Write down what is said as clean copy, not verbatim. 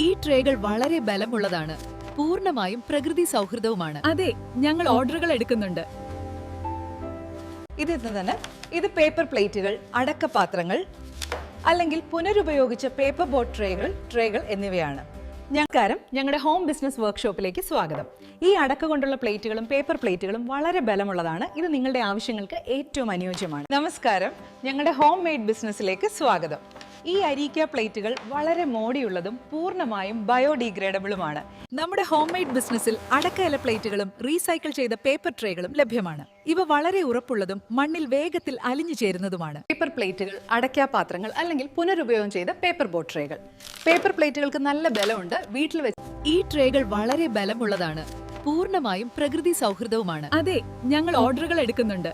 ഈ ട്രേകൾ വളരെ ബലമുള്ളതാണ്, പൂർണ്ണമായും പ്രകൃതി സൗഹൃദവുമാണ്. അതെ, ഞങ്ങൾ ഓർഡറുകൾ എടുക്കുന്നുണ്ട്. ഇതിൽ തന്നെ ഇത് പേപ്പർ പ്ലേറ്റുകൾ, അടക്കപാത്രങ്ങൾ അല്ലെങ്കിൽ പുനരുപയോഗിച്ച പേപ്പർ ബോട്ട് ട്രേകൾ എന്നിവയാണ്. ഞങ്ങളുടെ ഹോം ബിസിനസ് വർക്ക്ഷോപ്പിലേക്ക് സ്വാഗതം. ഈ അടക്ക കൊണ്ടുള്ള പ്ലേറ്റുകളും പേപ്പർ പ്ലേറ്റുകളും വളരെ ബലമുള്ളതാണ്. ഇത് നിങ്ങളുടെ ആവശ്യങ്ങൾക്ക് ഏറ്റവും അനുയോജ്യമാണ്. നമസ്കാരം, ഞങ്ങളുടെ ഹോം മെയ്ഡ് ബിസിനസ്സിലേക്ക് സ്വാഗതം. ഈ അരീക്ക പ്ലേറ്റുകൾ വളരെ മോടിയുള്ളതും പൂർണ്ണമായും ബയോഡിഗ്രേഡബിളുമാണ്. നമ്മുടെ ഹോം മെയ്ഡ് ബിസിനസ്സിൽ അടക്ക ഇല പ്ലേറ്റുകളും റീസൈക്കിൾ ചെയ്ത പേപ്പർ ട്രേകളും ലഭ്യമാണ്. ഇവ വളരെ ഉറപ്പുള്ളതും മണ്ണിൽ വേഗത്തിൽ അലിഞ്ഞു ചേരുന്നതുമാണ്. പേപ്പർ പ്ലേറ്റുകൾ, അടയ്ക്കാപാത്രങ്ങൾ അല്ലെങ്കിൽ പുനരുപയോഗം ചെയ്ത പേപ്പർ ബോട്ട് ട്രേകൾ. പേപ്പർ പ്ലേറ്റുകൾക്ക് നല്ല ബലമുണ്ട്. വീട്ടിൽ വെച്ച് ഈ ട്രേകൾ വളരെ ബലമുള്ളതാണ്, പൂർണ്ണമായും പ്രകൃതി സൗഹൃദവുമാണ്. അതെ, ഞങ്ങൾ ഓർഡറുകൾ എടുക്കുന്നുണ്ട്.